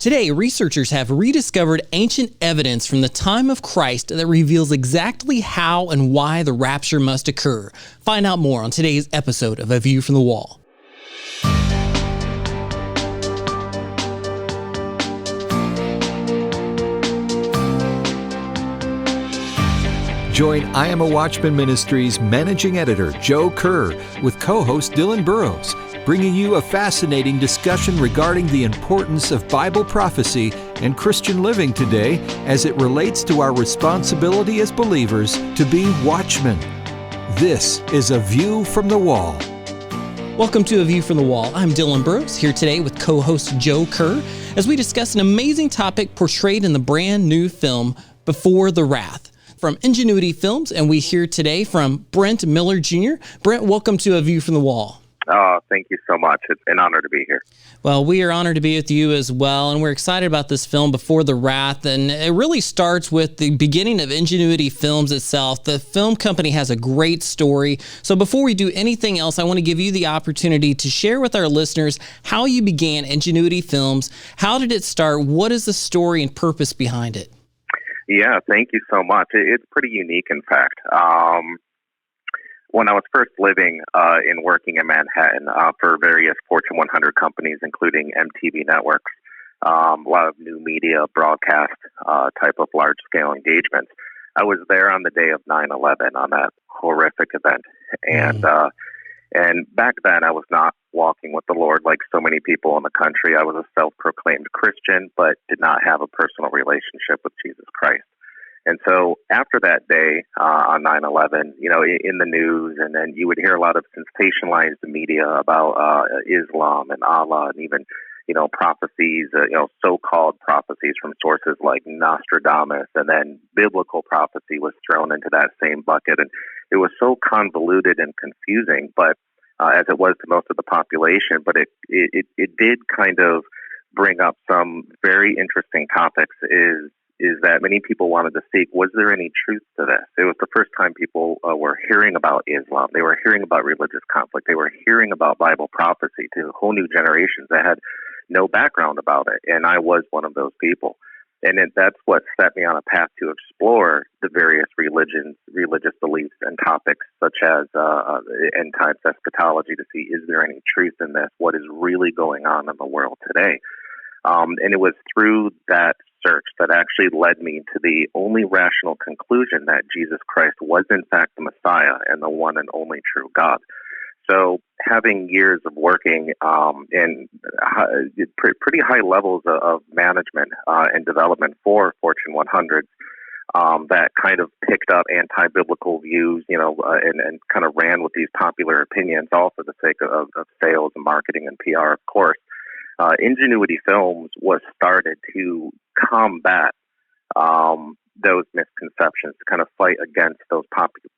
Today, researchers have rediscovered ancient evidence from the time of Christ that reveals exactly how and why the rapture must occur. Find out more on today's episode of A View from the Wall. Join I Am a Watchman Ministries Managing Editor Joe Kerr with co-host Dylan Burrows, bringing you a fascinating discussion regarding the importance of Bible prophecy and Christian living today as it relates to our responsibility as believers to be watchmen. This is A View from the Wall. Welcome to A View from the Wall. I'm Dylan Burrows, here today with co-host Joe Kerr as we discuss an amazing topic portrayed in the brand new film Before the Wrath from Ingenuity Films, and we hear today from Brent Miller Jr. Brent, welcome to A View from the Wall. Thank you so much. It's an honor to be here. Well, we are honored to be with you as well, and we're excited about this film, Before the Wrath, and it really starts with the beginning of Ingenuity Films itself. The film company has a great story. So before we do anything else, I want to give you the opportunity to share with our listeners how you began Ingenuity Films. How did it start? What is the story and purpose behind it? Yeah, thank you so much. It's pretty unique, in fact. When I was first living and working in Manhattan for various Fortune 100 companies, including MTV networks, a lot of new media broadcast type of large-scale engagements, I was there on the day of 9/11 on that horrific event. And back then, I was not walking with the Lord like so many people in the country. I was a self-proclaimed Christian, but did not have a personal relationship with Jesus Christ. And so after that day on 9/11, in the news, and then you would hear a lot of sensationalized media about Islam and Allah, and even, prophecies, so-called prophecies from sources like Nostradamus, and then biblical prophecy was thrown into that same bucket. And it was so convoluted and confusing, but as it was to most of the population, but it did kind of bring up some very interesting topics, is that many people wanted to seek, was there any truth to this? It was the first time people were hearing about Islam. They were hearing about religious conflict. They were hearing about Bible prophecy to whole new generations that had no background about it. And I was one of those people. And that's what set me on a path to explore the various religions, religious beliefs, and topics such as end times eschatology to see, is there any truth in this? What is really going on in the world today? And it was through that search that actually led me to the only rational conclusion that Jesus Christ was in fact the Messiah and the one and only true God. So having years of working in pretty high levels of management and development for Fortune 100s that kind of picked up anti-biblical views, and kind of ran with these popular opinions, all for the sake of sales and marketing and PR, of course. Ingenuity Films was started to combat those misconceptions, to kind of fight against those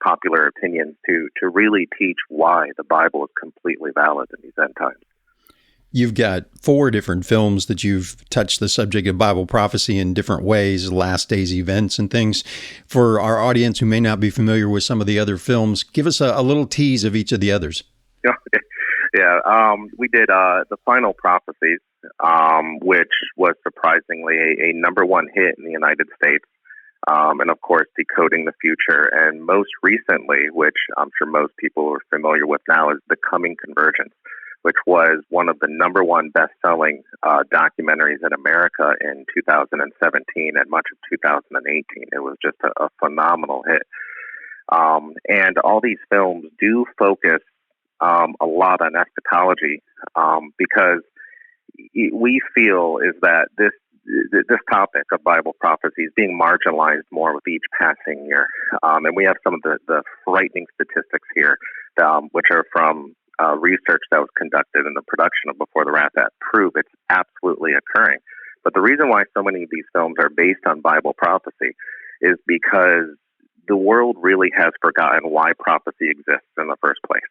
popular opinions, to really teach why the Bible is completely valid in these end times. You've got 4 different films that you've touched the subject of Bible prophecy in different ways, last days events and things. For our audience who may not be familiar with some of the other films, give us a little tease of each of the others. Yeah, we did The Final Prophecies, which was surprisingly a number 1 hit in the United States. And of course, Decoding the Future. And most recently, which I'm sure most people are familiar with now, is The Coming Convergence, which was one of the number 1 best-selling documentaries in America in 2017 and much of 2018. It was just a phenomenal hit. And all these films do focus a lot on eschatology because we feel is that this topic of Bible prophecy is being marginalized more with each passing year. And we have some of the frightening statistics here, which are from research that was conducted in the production of Before the Wrath that prove it's absolutely occurring. But the reason why so many of these films are based on Bible prophecy is because the world really has forgotten why prophecy exists in the first place.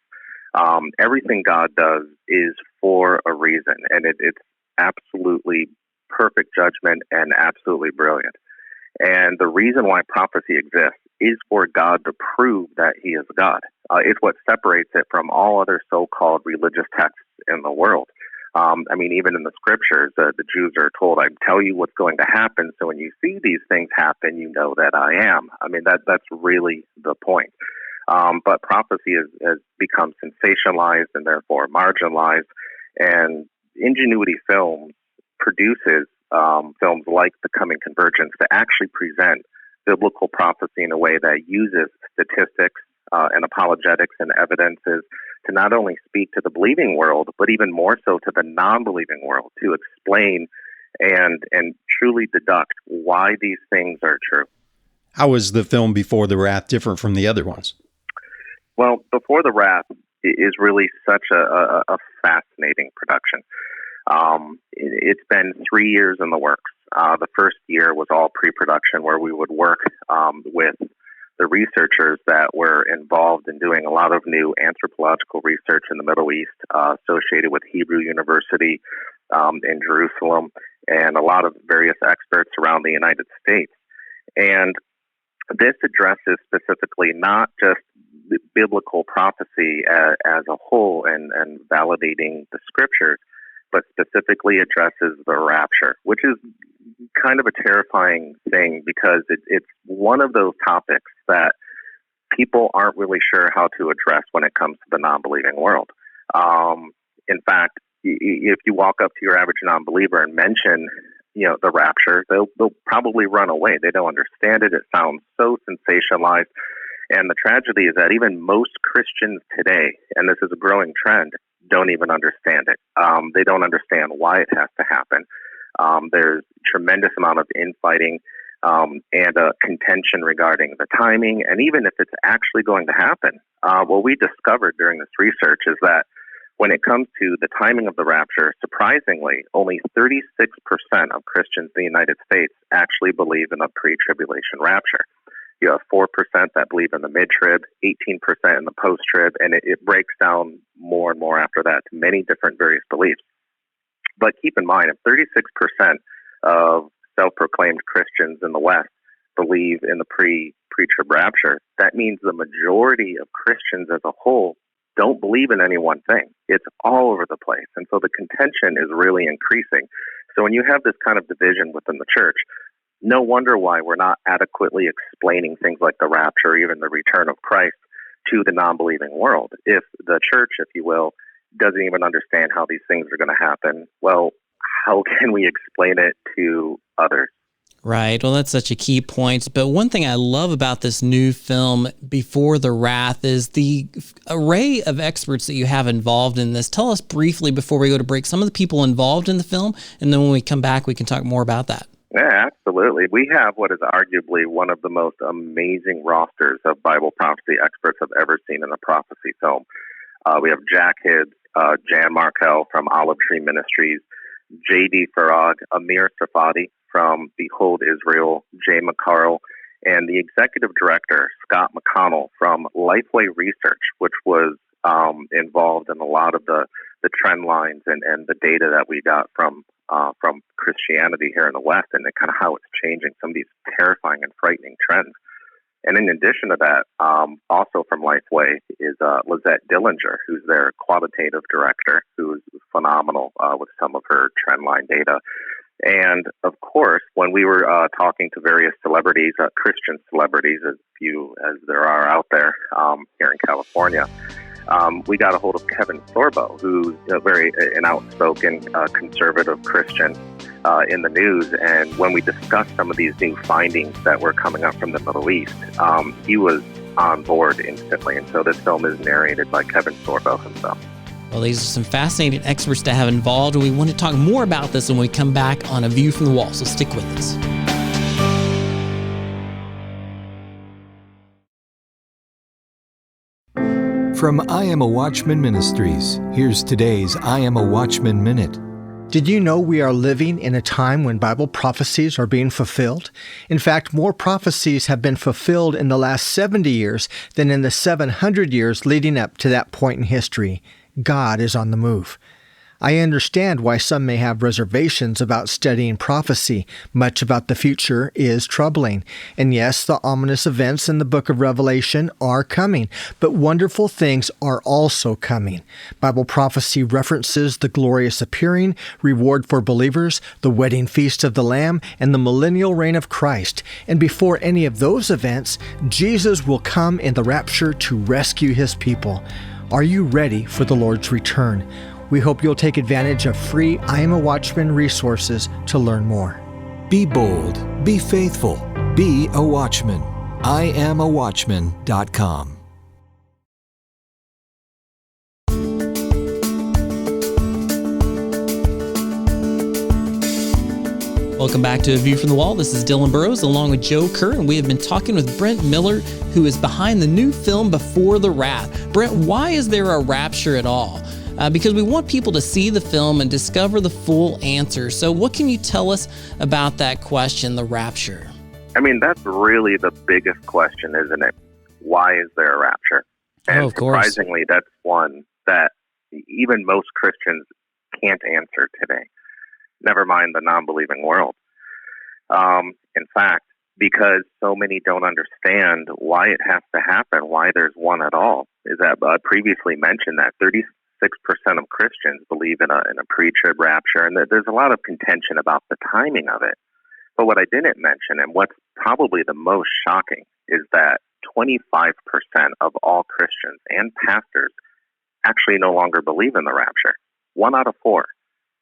Everything God does is for a reason, and it's absolutely perfect judgment and absolutely brilliant. And the reason why prophecy exists is for God to prove that he is God. It's what separates it from all other so-called religious texts in the world. Even in the scriptures, the Jews are told, I tell you what's going to happen, so when you see these things happen, you know that I am. That's really the point. But prophecy has become sensationalized and therefore marginalized, and Ingenuity Films produces films like The Coming Convergence to actually present biblical prophecy in a way that uses statistics and apologetics and evidences to not only speak to the believing world, but even more so to the non-believing world, to explain and truly deduct why these things are true. How was the film Before the Wrath different from the other ones? Well, Before the Wrath is really such a fascinating production. It's been 3 years in the works. The first year was all pre-production, where we would work with the researchers that were involved in doing a lot of new anthropological research in the Middle East, associated with Hebrew University in Jerusalem, and a lot of various experts around the United States. And this addresses specifically not just biblical prophecy as a whole and validating the scriptures, but specifically addresses the rapture, which is kind of a terrifying thing because it's one of those topics that people aren't really sure how to address when it comes to the non-believing world. In fact, if you walk up to your average non-believer and mention, the rapture, they'll probably run away. They don't understand it. It sounds so sensationalized. And the tragedy is that even most Christians today, and this is a growing trend, don't even understand it. They don't understand why it has to happen. There's tremendous amount of infighting and contention regarding the timing, and even if it's actually going to happen. What we discovered during this research is that when it comes to the timing of the rapture, surprisingly, only 36% of Christians in the United States actually believe in a pre-tribulation rapture. You have 4% that believe in the mid-trib, 18% in the post-trib, and it breaks down more and more after that to many different various beliefs. But keep in mind, if 36% of self-proclaimed Christians in the West believe in the pre-trib rapture, that means the majority of Christians as a whole don't believe in any one thing. It's all over the place. And so the contention is really increasing. So when you have this kind of division within the church, no wonder why we're not adequately explaining things like the rapture or even the return of Christ to the non-believing world. If the church, if you will, doesn't even understand how these things are going to happen, well, how can we explain it to others? Right. Well, that's such a key point. But one thing I love about this new film, Before the Wrath, is the array of experts that you have involved in this. Tell us briefly before we go to break some of the people involved in the film, and then when we come back, we can talk more about that. Yeah, absolutely. We have what is arguably one of the most amazing rosters of Bible prophecy experts I've ever seen in a prophecy film. We have Jack Hibbs, Jan Markell from Olive Tree Ministries, J.D. Farag, Amir Safadi from Behold Israel, Jay McCarl, and the executive director, Scott McConnell from Lifeway Research, which was involved in a lot of the trend lines and the data that we got from Christianity here in the West, and kind of how it's changing some of these terrifying and frightening trends. And in addition to that, also from Lifeway is Lizette Dillinger, who's their qualitative director, who's phenomenal with some of her trendline data. And of course, when we were talking to various celebrities, Christian celebrities, as few as there are out there here in California, we got a hold of Kevin Sorbo, who's an outspoken conservative Christian in the news. And when we discussed some of these new findings that were coming up from the Middle East, he was on board instantly. And so this film is narrated by Kevin Sorbo himself. Well, these are some fascinating experts to have involved, and we want to talk more about this when we come back on A View from the Wall, so stick with us. From I Am a Watchman Ministries, here's today's I Am a Watchman Minute. Did you know we are living in a time when Bible prophecies are being fulfilled? In fact, more prophecies have been fulfilled in the last 70 years than in the 700 years leading up to that point in history. God is on the move. I understand why some may have reservations about studying prophecy. Much about the future is troubling. And yes, the ominous events in the book of Revelation are coming, but wonderful things are also coming. Bible prophecy references the glorious appearing, reward for believers, the wedding feast of the Lamb, and the millennial reign of Christ. And before any of those events, Jesus will come in the rapture to rescue his people. Are you ready for the Lord's return? We hope you'll take advantage of free I Am a Watchman resources to learn more. Be bold, be faithful, be a watchman. IamAWatchman.com. Welcome back to A View from the Wall. This is Dylan Burrows along with Joe Kerr, and we have been talking with Brent Miller, who is behind the new film Before the Wrath. Brent, why is there a rapture at all? Because we want people to see the film and discover the full answer. So what can you tell us about that question, the rapture? I mean, that's really the biggest question, isn't it? Why is there a rapture? And of course. Surprisingly, that's one that even most Christians can't answer today. Never mind the non-believing world. In fact, because so many don't understand why it has to happen, why there's one at all, is that I previously mentioned that 36% of Christians believe in a pre-trib rapture, and there's a lot of contention about the timing of it. But what I didn't mention, and what's probably the most shocking, is that 25% of all Christians and pastors actually no longer believe in the rapture. 1 out of 4.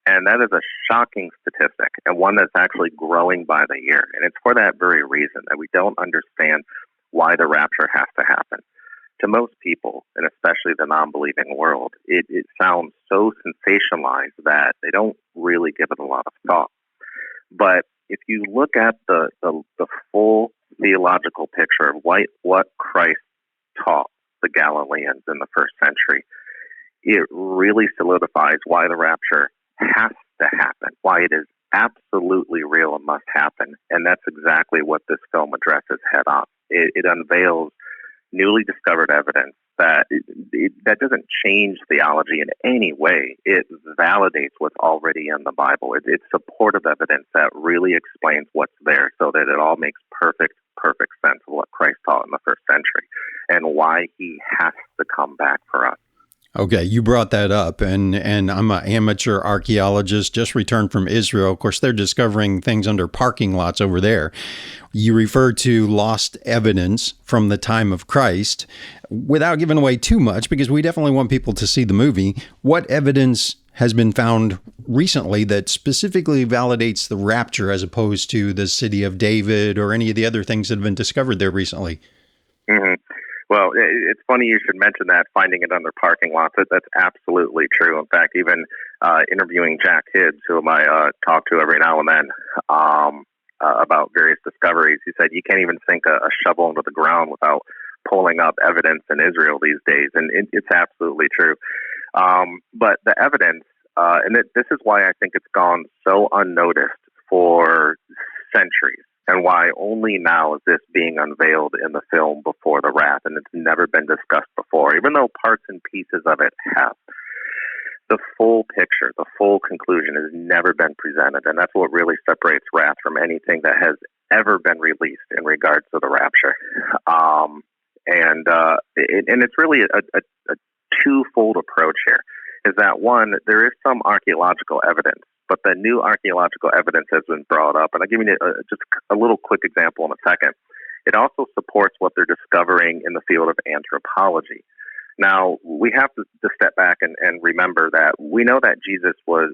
And that is a shocking statistic, and one that's actually growing by the year. And it's for that very reason, that we don't understand why the rapture has to happen. To most people, and especially the non-believing world, it sounds so sensationalized that they don't really give it a lot of thought. But if you look at the full theological picture of what Christ taught the Galileans in the first century, it really solidifies why the rapture has to happen, why it is absolutely real and must happen. And that's exactly what this film addresses head on. It unveils newly discovered evidence that doesn't change theology in any way. It validates what's already in the Bible. It's supportive evidence that really explains what's there, so that it all makes perfect sense of what Christ taught in the first century and why he has to come back for us. Okay, you brought that up, and I'm an amateur archaeologist, just returned from Israel. Of course, they're discovering things under parking lots over there. You refer to lost evidence from the time of Christ. Without giving away too much, because we definitely want people to see the movie, what evidence has been found recently that specifically validates the rapture as opposed to the city of David or any of the other things that have been discovered there recently? Mm-hmm. Well, it's funny you should mention that, finding it under parking lots. That's absolutely true. In fact, even interviewing Jack Hibbs, whom I talk to every now and then about various discoveries, he said you can't even sink a shovel into the ground without pulling up evidence in Israel these days, and it's absolutely true. But the evidence, this is why I think it's gone so unnoticed for centuries. And why only now is this being unveiled in the film Before the Wrath, and it's never been discussed before, even though parts and pieces of it have. The full picture, the full conclusion has never been presented, and that's what really separates Wrath from anything that has ever been released in regards to the rapture. And it's really a twofold approach here. Is that one, there is some archaeological evidence, but the new archaeological evidence has been brought up. And I'll give you just a little quick example in a second. It also supports what they're discovering in the field of anthropology. Now, we have to step back and remember that we know that Jesus was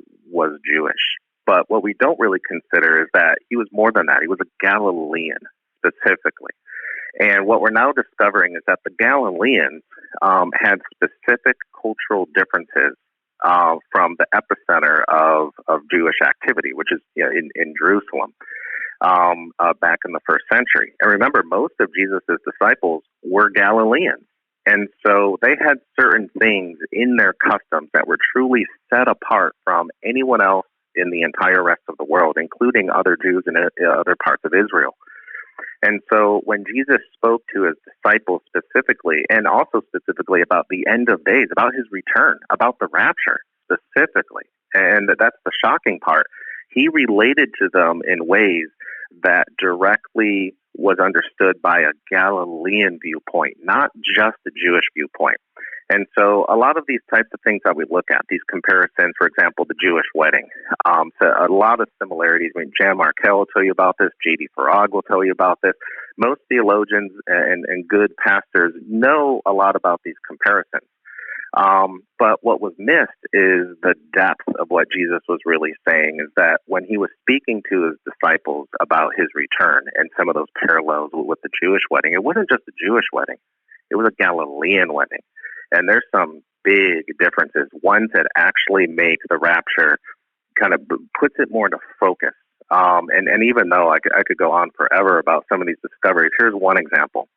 Jewish, but what we don't really consider is that he was more than that. He was a Galilean, specifically. And what we're now discovering is that the Galileans had specific cultural differences from the epicenter of Jewish activity, which is in Jerusalem back in the first century. And remember, most of Jesus' disciples were Galileans. And so they had certain things in their customs that were truly set apart from anyone else in the entire rest of the world, including other Jews in other parts of Israel. And so when Jesus spoke to his disciples specifically, and also specifically about the end of days, about his return, about the rapture specifically, and that's the shocking part, he related to them in ways that directly was understood by a Galilean viewpoint, not just a Jewish viewpoint. And so a lot of these types of things that we look at, these comparisons, for example, the Jewish wedding, so a lot of similarities. I mean, Jan Markell will tell you about this. J.D. Farag will tell you about this. Most theologians and good pastors know a lot about these comparisons. But what was missed is the depth of what Jesus was really saying, is that when he was speaking to his disciples about his return and some of those parallels with the Jewish wedding, it wasn't just a Jewish wedding. It was a Galilean wedding. And there's some big differences, ones that actually make the rapture kind of puts it more into focus. And even though I could go on forever about some of these discoveries, here's one example.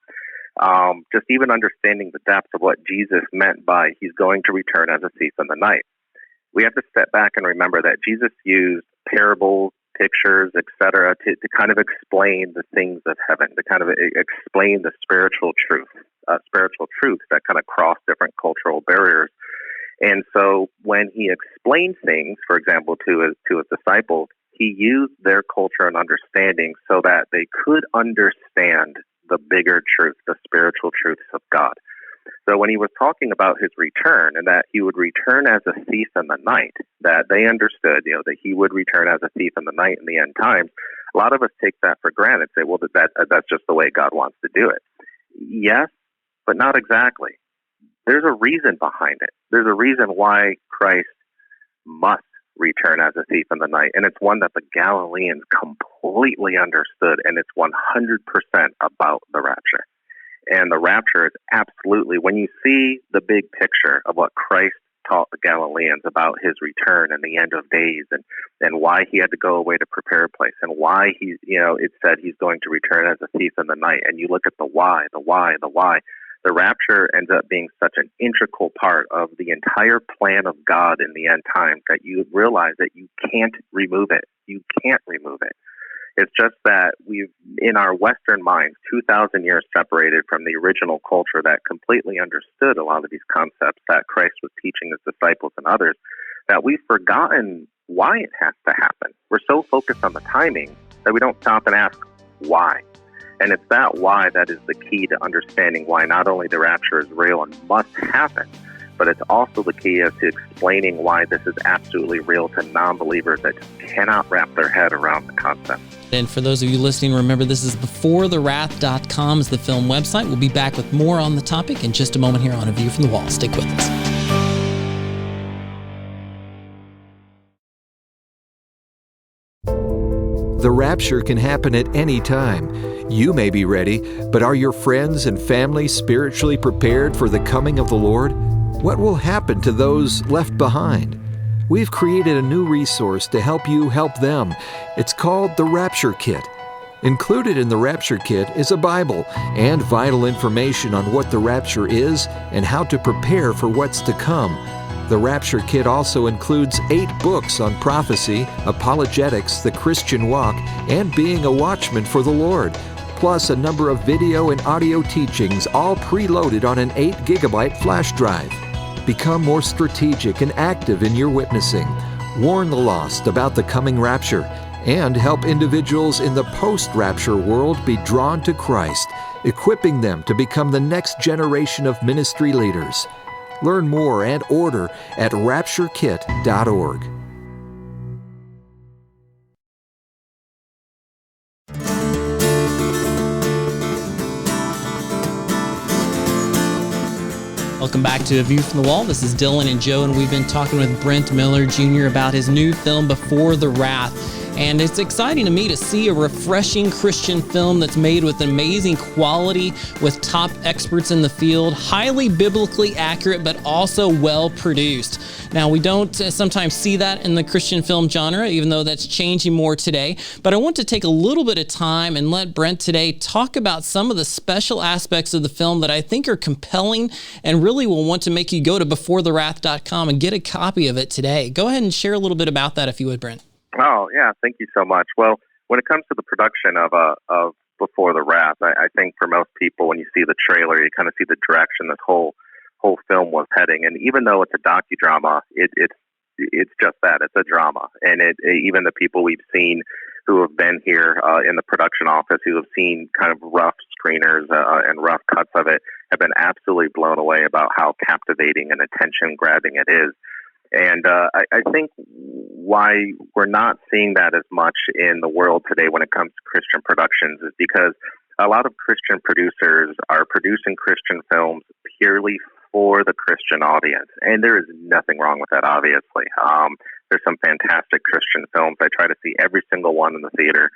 Just even understanding the depth of what Jesus meant by he's going to return as a thief in the night. We have to step back and remember that Jesus used parables, pictures, etc., to kind of explain the things of heaven, to kind of explain the spiritual truths that kind of cross different cultural barriers. And so when he explained things, for example, to his disciples, he used their culture and understanding so that they could understand the bigger truth, the spiritual truths of God. So when he was talking about his return and that he would return as a thief in the night, that they understood, that he would return as a thief in the night in the end times, a lot of us take that for granted, say, well, that's just the way God wants to do it. Yes, but not exactly. There's a reason behind it. There's a reason why Christ must return as a thief in the night, and it's one that the Galileans completely understood, and it's 100% about the rapture. And the rapture is absolutely, when you see the big picture of what Christ taught the Galileans about his return and the end of days, and why he had to go away to prepare a place, and why it said he's going to return as a thief in the night, and you look at the why, the rapture ends up being such an integral part of the entire plan of God in the end times that you realize that you can't remove it. You can't remove it. It's just that we've, in our Western minds, 2,000 years separated from the original culture that completely understood a lot of these concepts that Christ was teaching his disciples and others, that we've forgotten why it has to happen. We're so focused on the timing that we don't stop and ask why. And it's that why that is the key to understanding why not only the rapture is real and must happen, but it's also the key as to explaining why this is absolutely real to non-believers that just cannot wrap their head around the concept. And for those of you listening, remember this is beforethewrath.com is the film website. We'll be back with more on the topic in just a moment here on A View from the Wall. Stick with us. The rapture can happen at any time. You may be ready, but are your friends and family spiritually prepared for the coming of the Lord? What will happen to those left behind? We've created a new resource to help you help them. It's called the Rapture Kit. Included in the Rapture Kit is a Bible and vital information on what the rapture is and how to prepare for what's to come. The Rapture Kit also includes 8 books on prophecy, apologetics, the Christian walk, and being a watchman for the Lord, plus a number of video and audio teachings, all preloaded on an 8-gigabyte flash drive. Become more strategic and active in your witnessing. Warn the lost about the coming rapture, and help individuals in the post-rapture world be drawn to Christ, equipping them to become the next generation of ministry leaders. Learn more and order at rapturekit.org. Welcome back to A View from the Wall. This is Dylan and Joe, and we've been talking with Brent Miller Jr. about his new film, Before the Wrath. And it's exciting to me to see a refreshing Christian film that's made with amazing quality, with top experts in the field, highly biblically accurate, but also well produced. Now, we don't sometimes see that in the Christian film genre, even though that's changing more today. But I want to take a little bit of time and let Brent today talk about some of the special aspects of the film that I think are compelling and really will want to make you go to beforethewrath.com and get a copy of it today. Go ahead and share a little bit about that if you would, Brent. Oh, yeah. Thank you so much. Well, when it comes to the production of Before the Wrath, I think for most people, when you see the trailer, you kind of see the direction this whole film was heading. And even though it's a docudrama, it's it's just that. It's a drama. And even the people we've seen who have been here in the production office, who have seen kind of rough screeners and rough cuts of it, have been absolutely blown away about how captivating and attention-grabbing it is. And I think why we're not seeing that as much in the world today when it comes to Christian productions is because a lot of Christian producers are producing Christian films purely for the Christian audience. And there is nothing wrong with that, obviously. There's some fantastic Christian films. I try to see every single one in the theater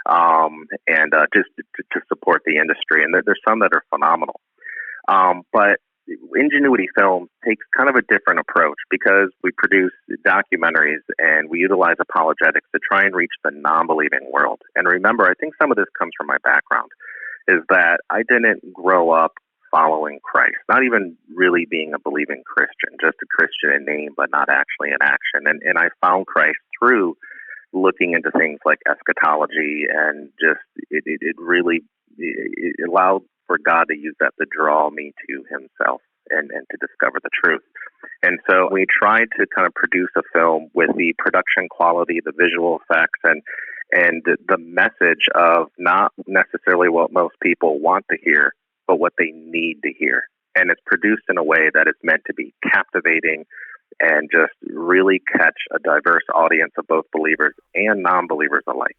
and just to support the industry. And there's some that are phenomenal. But Ingenuity Films takes kind of a different approach because we produce documentaries and we utilize apologetics to try and reach the non-believing world. And remember, I think some of this comes from my background, is that I didn't grow up following Christ, not even really being a believing Christian, just a Christian in name, but not actually in action. And I found Christ through looking into things like eschatology, and just it really allowed for God to use that to draw me to himself and to discover the truth. And so we tried to kind of produce a film with the production quality, the visual effects, and the message of not necessarily what most people want to hear, but what they need to hear. And it's produced in a way that it's meant to be captivating and just really catch a diverse audience of both believers and non-believers alike.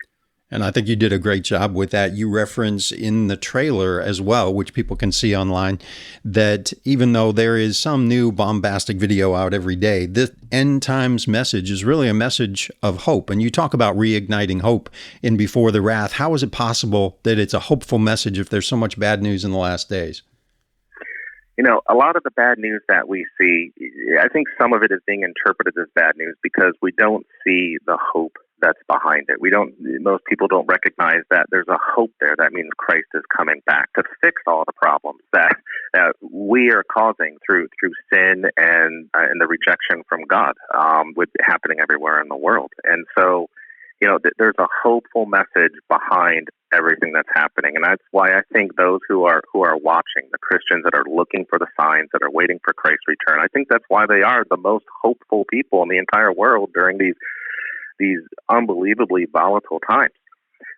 And I think you did a great job with that. You reference in the trailer as well, which people can see online, that even though there is some new bombastic video out every day, this end times message is really a message of hope. And you talk about reigniting hope in Before the Wrath. How is it possible that it's a hopeful message if there's so much bad news in the last days? You know, a lot of the bad news that we see, I think some of it is being interpreted as bad news because we don't see the hope that's behind it. Most people don't recognize that there's a hope there. That means Christ is coming back to fix all the problems that we are causing through sin and the rejection from God, with happening everywhere in the world. And so, you know, there's a hopeful message behind everything that's happening. And that's why I think those who are watching, the Christians that are looking for the signs, that are waiting for Christ's return, I think that's why they are the most hopeful people in the entire world during these unbelievably volatile times.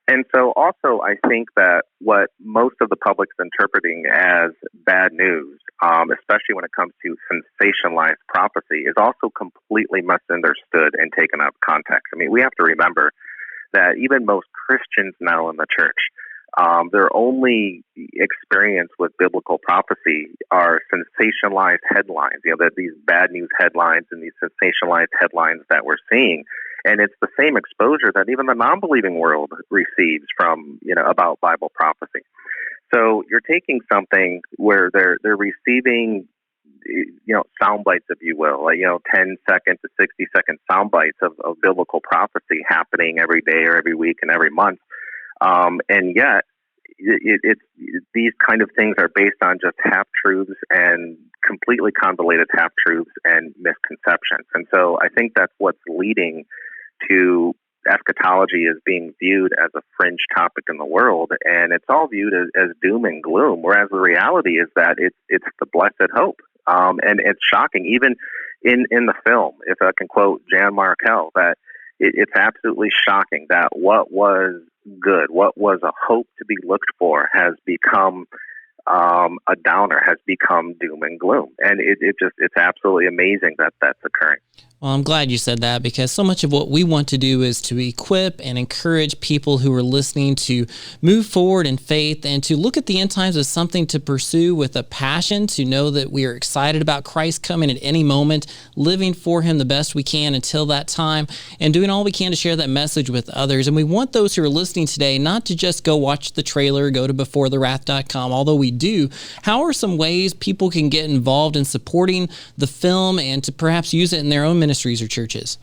And so also I think that what most of the public's interpreting as bad news, especially when it comes to sensationalized prophecy, is also completely misunderstood and taken out of context. I mean, we have to remember that even most Christians now in the church, their only experience with biblical prophecy are sensationalized headlines. You know, that these bad news headlines and these sensationalized headlines that we're seeing. And it's the same exposure that even the non-believing world receives from, you know, about Bible prophecy. So you're taking something where they're receiving, you know, sound bites, if you will, like, you know, 10-second to 60-second sound bites of biblical prophecy happening every day or every week and every month. And yet it's these kind of things are based on just half-truths and completely convoluted half-truths and misconceptions. And so I think that's what's leading to eschatology as being viewed as a fringe topic in the world, and it's all viewed as doom and gloom, whereas the reality is that it's the blessed hope. And it's shocking, even in the film, if I can quote Jan Markell, that it's absolutely shocking that what was good, what was a hope to be looked for, has become a downer, has become doom and gloom. And it's absolutely amazing that that's occurring. Well, I'm glad you said that, because so much of what we want to do is to equip and encourage people who are listening to move forward in faith and to look at the end times as something to pursue with a passion, to know that we are excited about Christ coming at any moment, living for him the best we can until that time, and doing all we can to share that message with others. And we want those who are listening today not to just go watch the trailer, go to beforethewrath.com, although we do. How are some ways people can get involved in supporting the film and to perhaps use it in their own ministries or churches?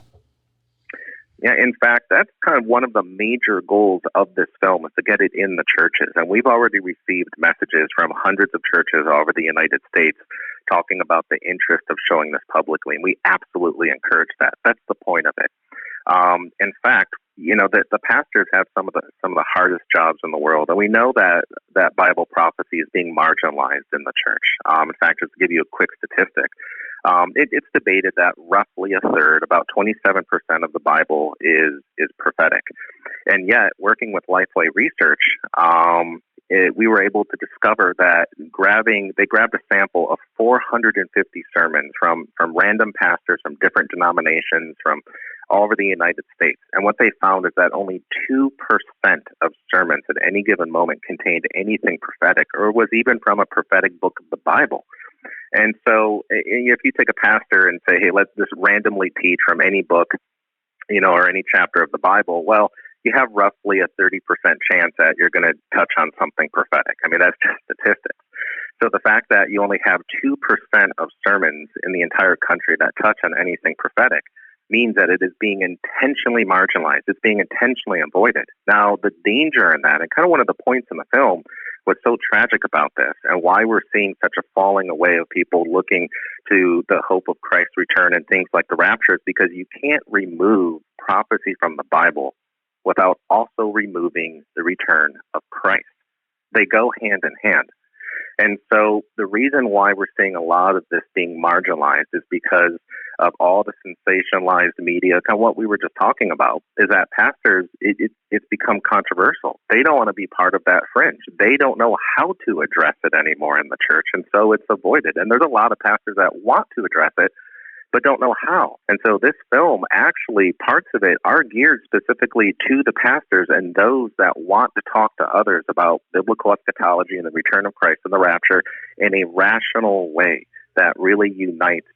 Yeah, in fact, that's kind of one of the major goals of this film, is to get it in the churches. And we've already received messages from hundreds of churches all over the United States talking about the interest of showing this publicly. And we absolutely encourage that. That's the point of it. In fact, you know, the pastors have some of the hardest jobs in the world. And we know that Bible prophecy is being marginalized in the church. In fact, just to give you a quick statistic, It's debated that roughly a third, about 27% of the Bible is prophetic. And yet, working with Lifeway Research, we were able to discover that they grabbed a sample of 450 sermons from random pastors from different denominations from all over the United States. And what they found is that only 2% of sermons at any given moment contained anything prophetic or was even from a prophetic book of the Bible. And so if you take a pastor and say, hey, let's just randomly teach from any book, or any chapter of the Bible, well, you have roughly a 30% chance that you're going to touch on something prophetic. I mean, that's just statistics. So the fact that you only have 2% of sermons in the entire country that touch on anything prophetic means that it is being intentionally marginalized. It's being intentionally avoided. Now, the danger in that, and kind of one of the points in the film, what's so tragic about this and why we're seeing such a falling away of people looking to the hope of Christ's return and things like the rapture is because you can't remove prophecy from the Bible without also removing the return of Christ. They go hand in hand. And so the reason why we're seeing a lot of this being marginalized is because of all the sensationalized media, kind of what we were just talking about, is that pastors, it's become controversial. They don't want to be part of that fringe. They don't know how to address it anymore in the church, and so it's avoided. And there's a lot of pastors that want to address it, but don't know how. And so this film, actually, parts of it are geared specifically to the pastors and those that want to talk to others about biblical eschatology and the return of Christ and the rapture in a rational way that really unites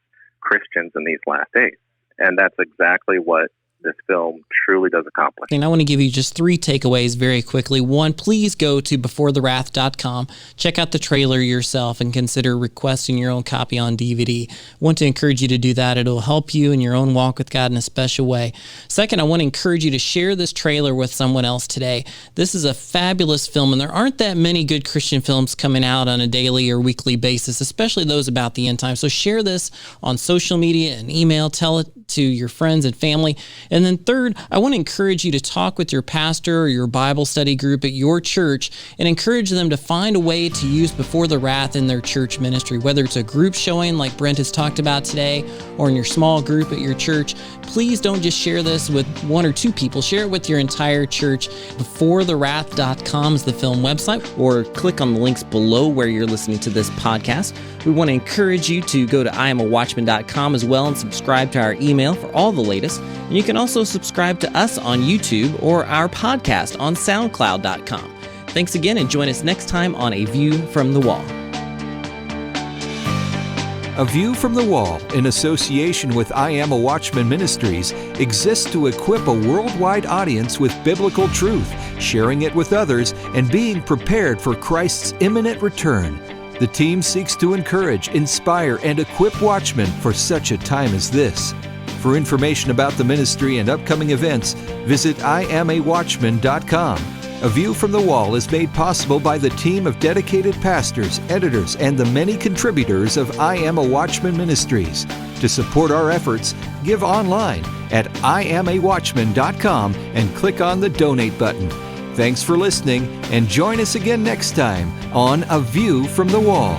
Christians in these last days. And that's exactly what this film truly does accomplish. And I want to give you just 3 takeaways very quickly. One, please go to beforethewrath.com, check out the trailer yourself, and consider requesting your own copy on DVD. I want to encourage you to do that. It'll help you in your own walk with God in a special way. Second, I want to encourage you to share this trailer with someone else today. This is a fabulous film, and there aren't that many good Christian films coming out on a daily or weekly basis, especially those about the end time. So share this on social media and email. Tell it to your friends and family. And then third, I want to encourage you to talk with your pastor or your Bible study group at your church and encourage them to find a way to use Before the Wrath in their church ministry, whether it's a group showing like Brent has talked about today or in your small group at your church. Please don't just share this with 1 or 2 people. Share it with your entire church. beforethewrath.com is the film website, or click on the links below where you're listening to this podcast. We want to encourage you to go to iamawatchman.com as well and subscribe to our email for all the latest. And you can also subscribe to us on YouTube or our podcast on soundcloud.com. Thanks again, and join us next time on A View from the Wall. A View from the Wall, in association with I Am a Watchman Ministries, exists to equip a worldwide audience with biblical truth, sharing it with others, and being prepared for Christ's imminent return. The team seeks to encourage, inspire, and equip watchmen for such a time as this. For information about the ministry and upcoming events, visit iamawatchman.com. A View from the Wall is made possible by the team of dedicated pastors, editors, and the many contributors of I Am a Watchman Ministries. To support our efforts, give online at iamawatchman.com and click on the donate button. Thanks for listening, and join us again next time on A View from the Wall.